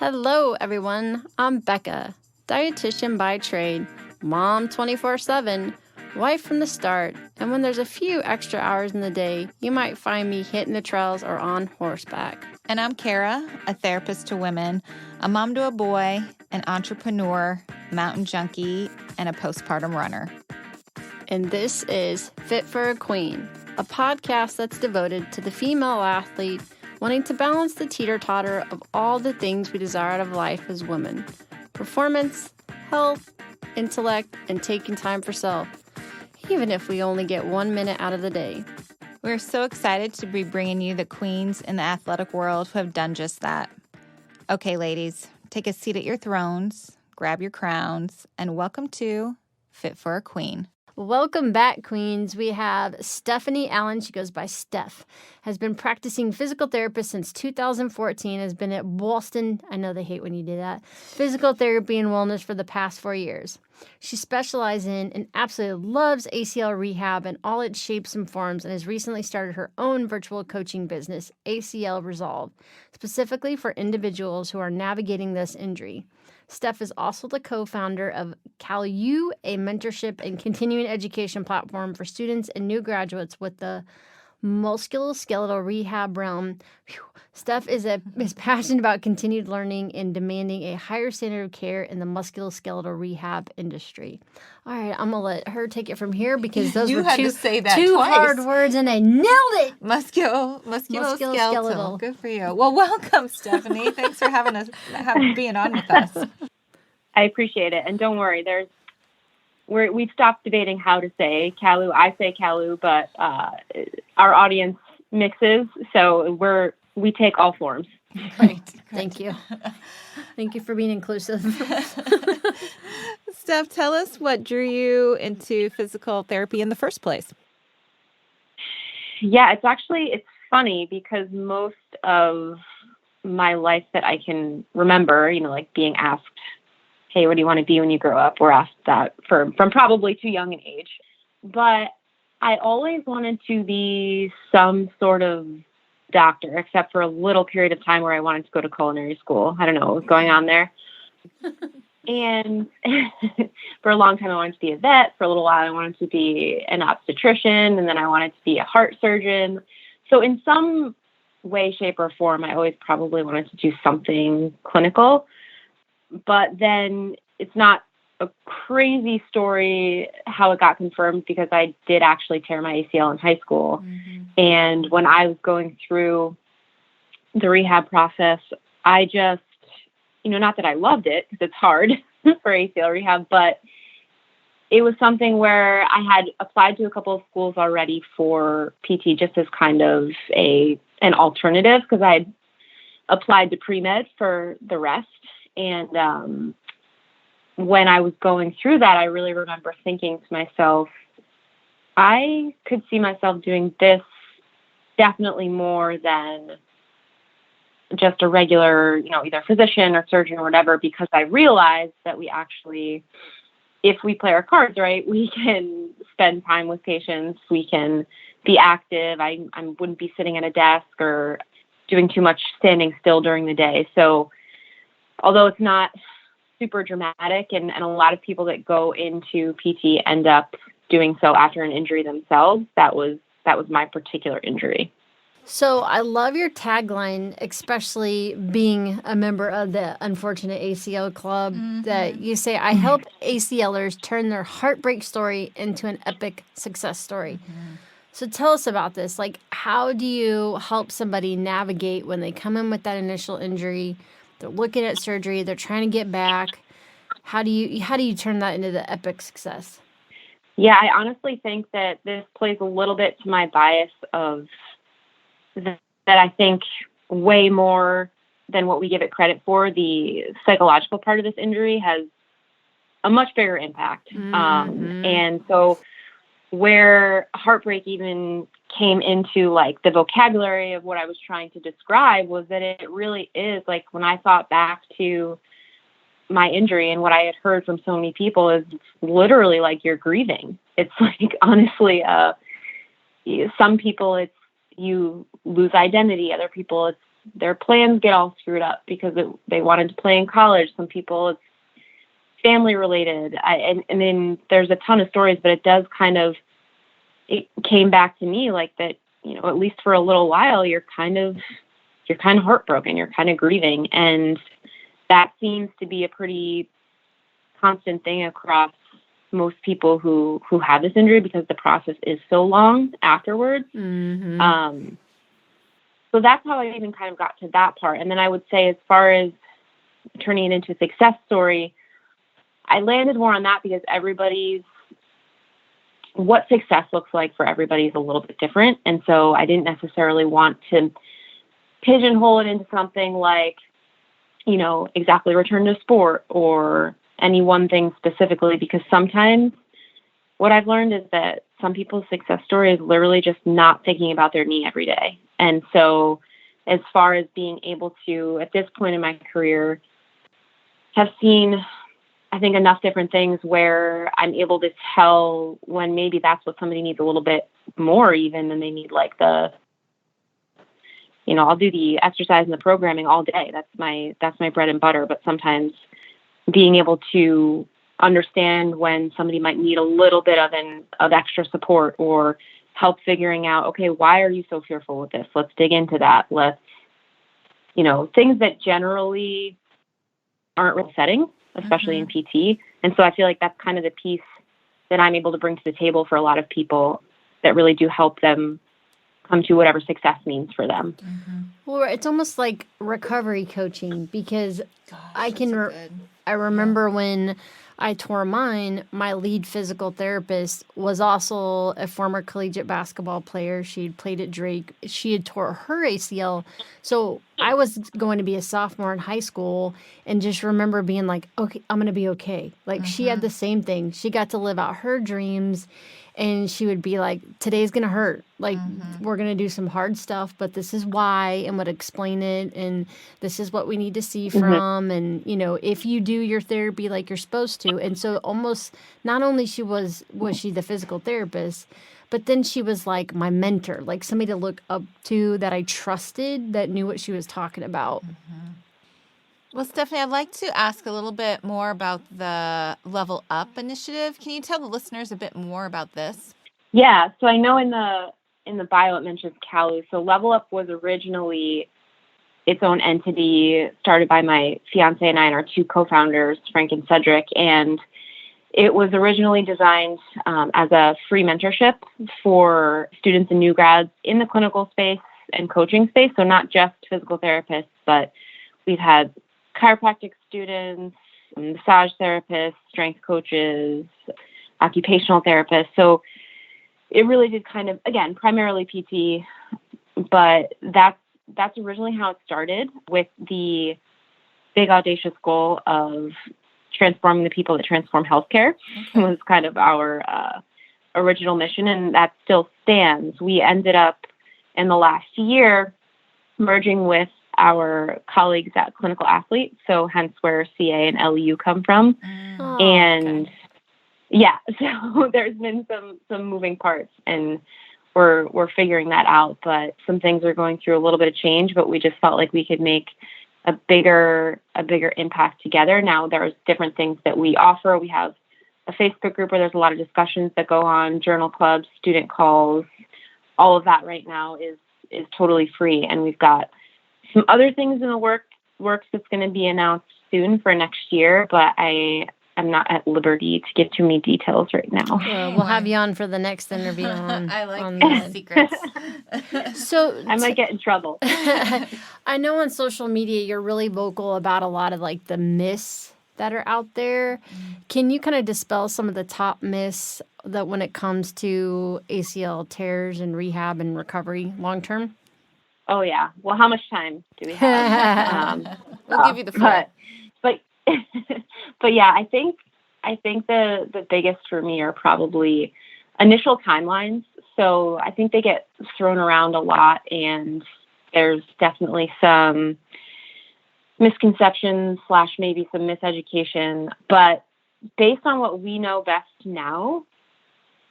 Hello, everyone. I'm Becca, dietitian by trade, mom 24/7, wife from the start, and when there's a few extra hours in the day, you might find me hitting the trails or on horseback. And I'm Kara, a therapist to women, a mom to a boy, an entrepreneur, mountain junkie, and a postpartum runner. And this is Fit for a Queen, a podcast that's devoted to the female athlete wanting to balance the teeter-totter of all the things we desire out of life as women: performance, health, intellect, and taking time for self, even if we only get 1 minute out of the day. We're so excited to be bringing you the queens in the athletic world who have done just that. Okay, ladies, take a seat at your thrones, grab your crowns, and welcome to Fit for a Queen. Welcome back, queens. We have Stephanie Allen. She goes by Steph. Has been practicing physical therapist since 2014. Has been at Boston. I know they hate when you do that. Physical therapy and wellness for the past 4 years. She specializes in and absolutely loves ACL rehab in all its shapes and forms, and has recently started her own virtual coaching business, ACLResolve, specifically for individuals who are navigating this injury. Steph is also the co-founder of CALU, a mentorship and continuing education platform for students and new graduates with the musculoskeletal rehab realm. Steph is passionate about continued learning and demanding a higher standard of care in the musculoskeletal rehab industry. All right, I'm going to let her take it from here because those were two hard words and I nailed it. Musculoskeletal. Good for you. Well, welcome, Stephanie. Thanks for being on with us. I appreciate it. And don't worry, we've stopped debating how to say CALU. I say CALU, but our audience mixes, so we take all forms. Great. Thank you. Thank you for being inclusive. Steph, tell us what drew you into physical therapy in the first place. Yeah, it's funny because most of my life that I can remember, like being asked, hey, what do you want to be when you grow up? We're asked that from probably too young an age. But I always wanted to be some sort of doctor, except for a little period of time where I wanted to go to culinary school. I don't know what was going on there. And for a long time, I wanted to be a vet. For a little while, I wanted to be an obstetrician. And then I wanted to be a heart surgeon. So in some way, shape, or form, I always probably wanted to do something clinical. But then it's not a crazy story how it got confirmed because I did actually tear my ACL in high school. Mm-hmm. And when I was going through the rehab process, I just, not that I loved it because it's hard for ACL rehab, but it was something where I had applied to a couple of schools already for PT just as kind of an alternative because I had applied to pre-med for the rest. And when I was going through that, I really remember thinking to myself, I could see myself doing this definitely more than just a regular, either physician or surgeon or whatever, because I realized that we actually, if we play our cards right, we can spend time with patients, we can be active. I wouldn't be sitting at a desk or doing too much standing still during the day. So although it's not super dramatic and a lot of people that go into PT end up doing so after an injury themselves, that was my particular injury. So I love your tagline, especially being a member of the Unfortunate ACL Club, that you say, I help ACLers turn their heartbreak story into an epic success story. Mm-hmm. So tell us about this. Like, how do you help somebody navigate when they come in with that initial injury? They're looking at surgery. They're trying to get back. How do you turn that into the epic success? Yeah, I honestly think that this plays a little bit to my bias of that I think way more than what we give it credit for. The psychological part of this injury has a much bigger impact. Mm-hmm. And so where heartbreak even came into like the vocabulary of what I was trying to describe was that it really is like when I thought back to my injury and what I had heard from so many people is it's literally like you're grieving. It's like, honestly, some people it's you lose identity. Other people it's their plans get all screwed up because they wanted to play in college. Some people it's family related. And then there's a ton of stories, but it came back to me like that, at least for a little while, you're kind of heartbroken, you're kind of grieving. And that seems to be a pretty constant thing across most people who have this injury because the process is so long afterwards. Mm-hmm. So that's how I even kind of got to that part. And then I would say, as far as turning it into a success story, I landed more on that because what success looks like for everybody is a little bit different. And so I didn't necessarily want to pigeonhole it into something like, exactly return to sport or any one thing specifically, because sometimes what I've learned is that some people's success story is literally just not thinking about their knee every day. And so as far as being able to, at this point in my career, have seen, I think, enough different things where I'm able to tell when maybe that's what somebody needs a little bit more even than they need, like I'll do the exercise and the programming all day. That's my bread and butter. But sometimes being able to understand when somebody might need a little bit of extra support or help figuring out, okay, why are you so fearful with this? Let's dig into that. Let's, things that generally aren't real setting, especially in PT. And so I feel like that's kind of the piece that I'm able to bring to the table for a lot of people that really do help them come to whatever success means for them. Well, it's almost like recovery coaching because I remember when I tore mine, my lead physical therapist was also a former collegiate basketball player. She had played at Drake. She had tore her ACL. So I was going to be a sophomore in high school and just remember being like, okay, I'm going to be okay. Like she had the same thing. She got to live out her dreams. And she would be like, today's going to hurt. Like, we're going to do some hard stuff, but this is why, and would explain it. And this is what we need to see from. And, if you do your therapy like you're supposed to. And so almost, not only was she the physical therapist, but then she was like my mentor, like somebody to look up to that I trusted, that knew what she was talking about. Well, Stephanie, I'd like to ask a little bit more about the Level Up initiative. Can you tell the listeners a bit more about this? Yeah, so I know in the bio it mentions CALU. So Level Up was originally its own entity started by my fiance and I and our two co-founders, Frank and Cedric. And it was originally designed as a free mentorship for students and new grads in the clinical space and coaching space. So not just physical therapists, but we've had chiropractic students, massage therapists, strength coaches, occupational therapists. So it really did kind of, again, primarily PT, but that's originally how it started, with the big audacious goal of transforming the people that transform healthcare. Was kind of our original mission, and that still stands. We ended up in the last year merging with our colleagues at Clinical Athlete, so hence where CA and LEU come from. Yeah, so there's been some moving parts, and we're figuring that out. But some things are going through a little bit of change, but we just felt like we could make a bigger impact together. Now there's different things that we offer. We have a Facebook group where there's a lot of discussions that go on, journal clubs, student calls. All of that right now is totally free, and we've got some other things in the works that's going to be announced soon for next year, but I'm not at liberty to give too many details right now. We'll have you on for the next interview on I like on the secrets. So I might get in trouble. I know on social media you're really vocal about a lot of like the myths that are out there. Can you kind of dispel some of the top myths that when it comes to ACL tears and rehab and recovery long term? Oh yeah. Well, how much time do we have? We'll give you the floor. But yeah, I think the biggest for me are probably initial timelines. So I think they get thrown around a lot, and there's definitely some misconceptions / maybe some miseducation. But based on what we know best now,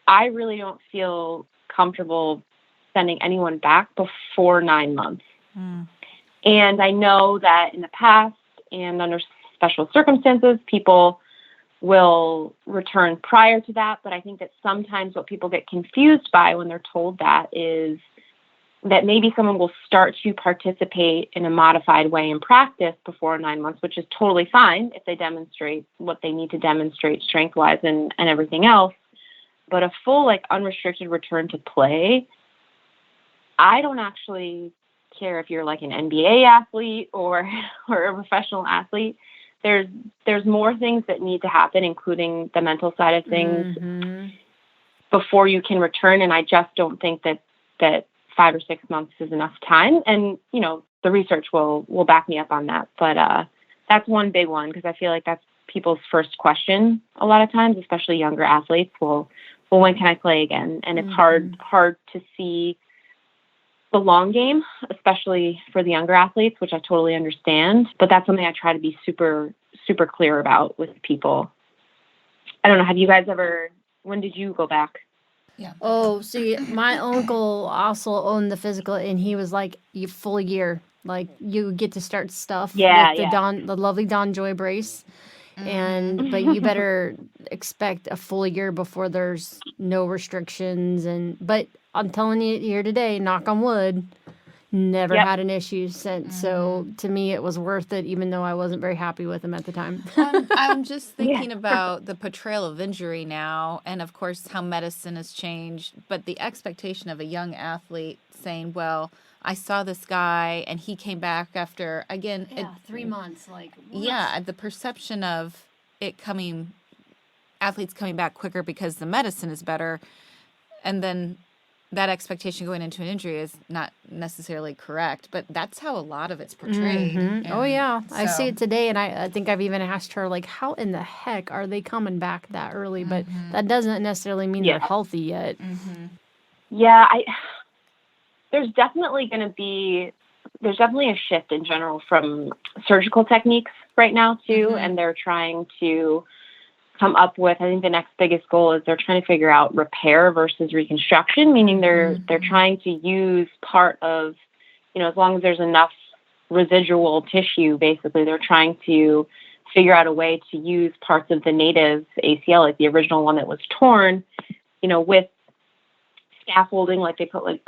I really don't feel comfortable sending anyone back before 9 months. And I know that in the past and under special circumstances, people will return prior to that. But I think that sometimes what people get confused by when they're told that is that maybe someone will start to participate in a modified way in practice before 9 months, which is totally fine if they demonstrate what they need to demonstrate strength-wise and everything else. But a full, like, unrestricted return to play, I don't actually care if you're like an NBA athlete or a professional athlete. There's more things that need to happen, including the mental side of things, before you can return. And I just don't think that 5 or 6 months is enough time. And, the research will back me up on that. But that's one big one, because I feel like that's people's first question a lot of times, especially younger athletes. Well, when can I play again? And it's hard to see the long game, especially for the younger athletes, which I totally understand. But that's something I try to be super, super clear about with people. I don't know. Have you guys when did you go back? Yeah. Oh, see, my uncle also owned the physical, and he was like, "You full year, like you get to start stuff with the lovely Don Joy brace, but you better expect a full year before there's no restrictions." But I'm telling you here today, knock on wood, never had an issue since. So to me, it was worth it, even though I wasn't very happy with him at the time. I'm just thinking about the portrayal of injury now, and of course how medicine has changed, but the expectation of a young athlete saying, well, I saw this guy and he came back after, again, 3 months, like, what? Yeah, the perception of athletes coming back quicker because the medicine is better, and then that expectation going into an injury is not necessarily correct, but that's how a lot of it's portrayed. Oh, yeah. I see it today, and I think I've even asked her, like, how in the heck are they coming back that early? But that doesn't necessarily mean they're healthy yet. Yeah, there's definitely a shift in general from surgical techniques right now, too, and they're trying to come up with, I think the next biggest goal is they're trying to figure out repair versus reconstruction, meaning they're trying to use part of, as long as there's enough residual tissue, basically, they're trying to figure out a way to use parts of the native ACL, like the original one that was torn, with scaffolding, like they put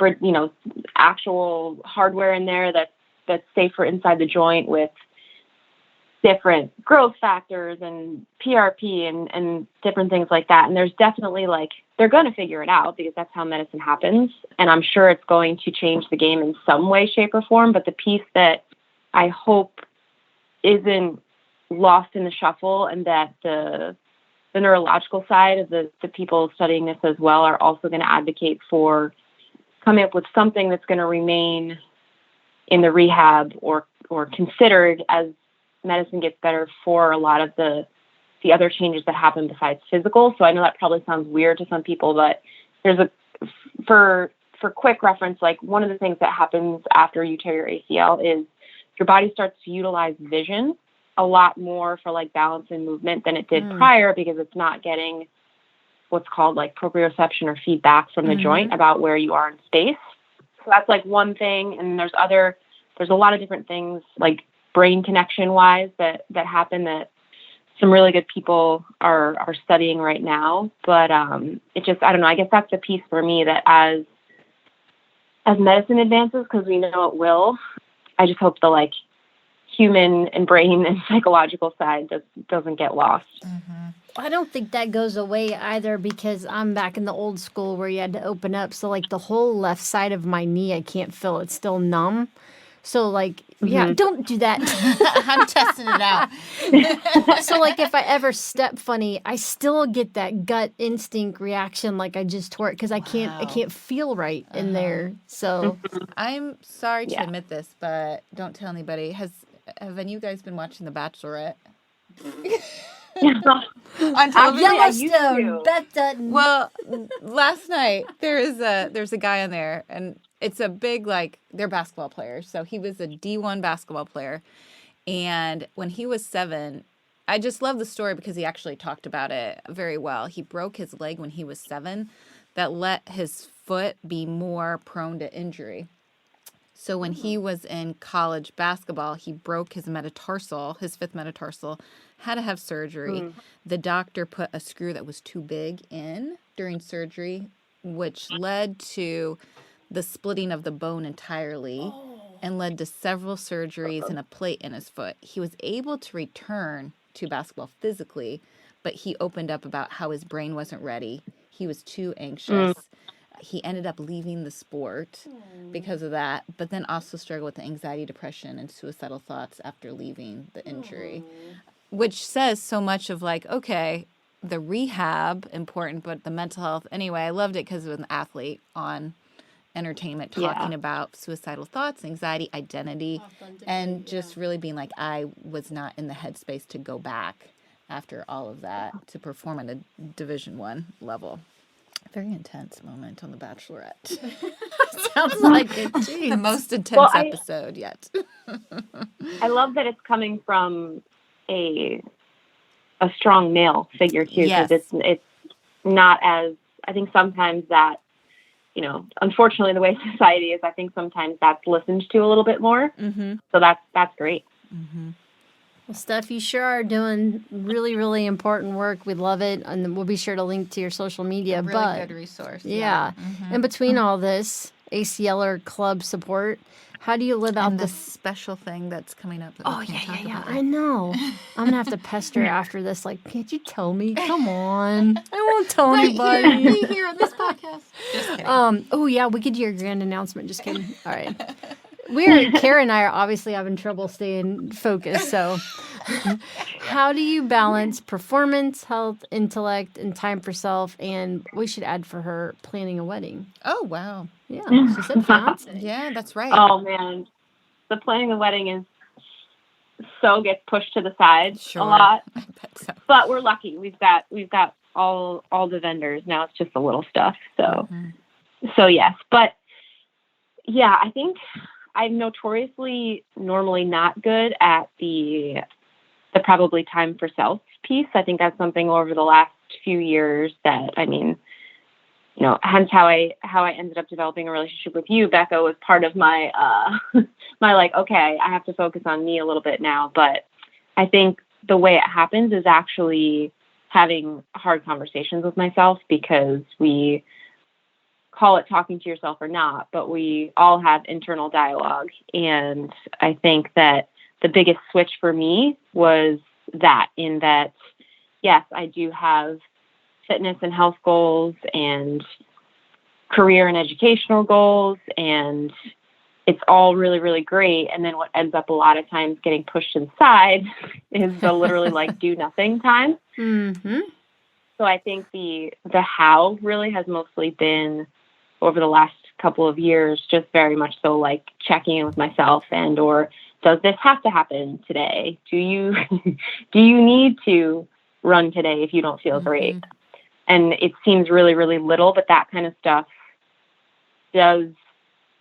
actual hardware in there that's safer inside the joint with different growth factors and PRP and different things like that. And there's definitely they're going to figure it out because that's how medicine happens. And I'm sure it's going to change the game in some way, shape, or form. But the piece that I hope isn't lost in the shuffle, and that the neurological side of the people studying this as well are also going to advocate for coming up with something that's going to remain in the rehab or considered as medicine gets better for a lot of the other changes that happen besides physical. So I know that probably sounds weird to some people, but there's for quick reference, one of the things that happens after you tear your ACL is your body starts to utilize vision a lot more for balance and movement than it did prior, because it's not getting what's called proprioception or feedback from the joint about where you are in space. So that's one thing. And there's a lot of different things brain connection wise that happen that some really good people are studying right now. But it just, I don't know, I guess that's the piece for me that as medicine advances, because we know it will, I just hope the human and brain and psychological side doesn't get lost. I don't think that goes away either, because I'm back in the old school where you had to open up. So the whole left side of my knee, I can't feel. It's still numb. So yeah, don't do that. I'm testing it out. So if I ever step funny, I still get that gut instinct reaction, I just tore it, because I can't feel right in there. So I'm sorry to admit this, but don't tell anybody. Have any of you guys been watching The Bachelorette? On television? Yellowstone. Well, last night there's a guy on there, and it's a big they're basketball players. So he was a D1 basketball player, and when he was 7, I just love the story because he actually talked about it very well. He broke his leg when he was 7, that let his foot be more prone to injury. So when he was in college basketball, he broke his metatarsal, his fifth metatarsal, had to have surgery. The doctor put a screw that was too big in during surgery, which led to the splitting of the bone entirely and led to several surgeries and a plate in his foot. He was able to return to basketball physically, but he opened up about how his brain wasn't ready. He was too anxious. He ended up leaving the sport because of that, but then also struggled with the anxiety, depression, and suicidal thoughts after leaving the injury, which says so much of like, okay, the rehab important, but the mental health. Anyway, I loved it because it was an athlete on entertainment talking about suicidal thoughts, anxiety, identity, and just really being like, I was not in the headspace to go back after all of that to perform at a Division I level. Very intense moment on The Bachelorette. Sounds like it. The most intense episode yet. I love that it's coming from a strong male figure too, because it's not as, I think sometimes that, you know, unfortunately the way society is, I think sometimes that's listened to a little bit more. So that's great. Well, Steph, you sure are doing really, really important work. We love it. And we'll be sure to link to your social media. Really good resource. Yeah. In between all this, ACLR club support, how do you live out the special thing that's coming up? That we can't talk about I know. I'm going to have to pester after this. Like, can't you tell me? Come on. I won't tell anybody. Be here on this podcast. Just kidding. Oh, yeah, we could do your grand announcement. Just kidding. All right. Kara and I are obviously having trouble staying focused. So how do you balance performance, health, intellect, and time for self? And we should add for her planning a wedding. Oh, wow. Yeah. She said fiance. Yeah, that's right. Oh man. The planning a wedding gets pushed to the side a lot. I bet so. But we're lucky. We've got all the vendors. Now it's just the little stuff. So so yes. But yeah, I think I'm notoriously normally not good at the probably time for self piece. I think that's something over the last few years that, I mean, you know, hence how I ended up developing a relationship with you, Becca, was part of my my like, okay, I have to focus on me a little bit now. But I think the way it happens is actually having hard conversations with myself, because we call it talking to yourself or not, but we all have internal dialogue. And I think that the biggest switch for me was that, in that, yes, I do have fitness and health goals and career and educational goals, and it's all really, really great. And then what ends up a lot of times getting pushed to the side is the literally like do nothing time. So I think the how really has mostly been over the last couple of years, just very much so like checking in with myself, and or does this have to happen today? Do you need to run today if you don't feel great? And it seems really, really little, but that kind of stuff does,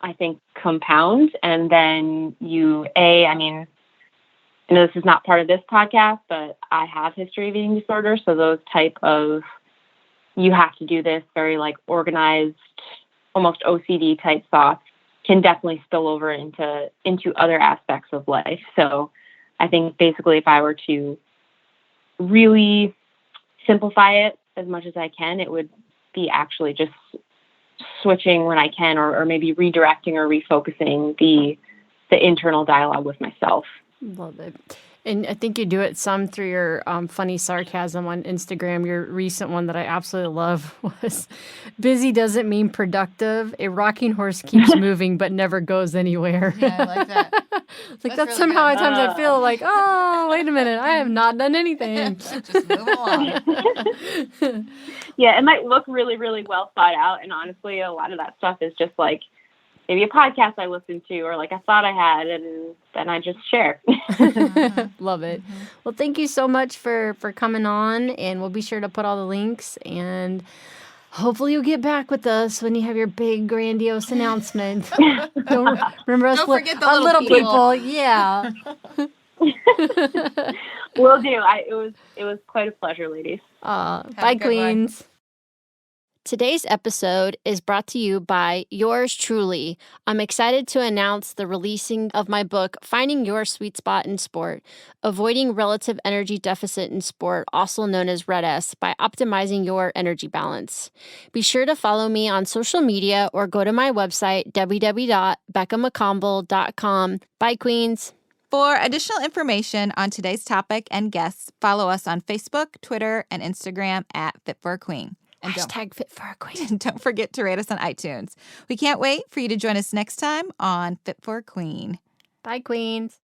I think, compound. And then I mean, I know this is not part of this podcast, but I have history of eating disorder. So those type of, you have to do this, very like organized, almost OCD type thoughts can definitely spill over into other aspects of life. So I think basically if I were to really simplify it as much as I can, it would be actually just switching when I can, or maybe redirecting or refocusing the internal dialogue with myself. Love it. And I think you do it some through your funny sarcasm on Instagram. Your recent one that I absolutely love was, busy doesn't mean productive. A rocking horse keeps moving but never goes anywhere. Yeah, I like that. That's really somehow good. At times I feel like, oh, wait a minute, I have not done anything. Just move along. Yeah, it might look really, really well thought out. And honestly, a lot of that stuff is just like, maybe a podcast I listened to, or like I thought I had, and then I just share. Love it. Well, thank you so much for coming on, and we'll be sure to put all the links, and hopefully you'll get back with us when you have your big grandiose announcement. Don't forget the little people. Yeah. Will do. It was quite a pleasure, ladies. Bye, queens. Today's episode is brought to you by yours truly. I'm excited to announce the releasing of my book, Finding Your Sweet Spot in Sport, Avoiding Relative Energy Deficit in Sport, also known as RED-S, by optimizing your energy balance. Be sure to follow me on social media or go to my website, www.beccamccombel.com. Bye, Queens. For additional information on today's topic and guests, follow us on Facebook, Twitter, and Instagram at Fit for a Queen. And Hashtag Fit for a Queen. don't forget to rate us on iTunes. We can't wait for you to join us next time on Fit for a Queen. Bye, Queens.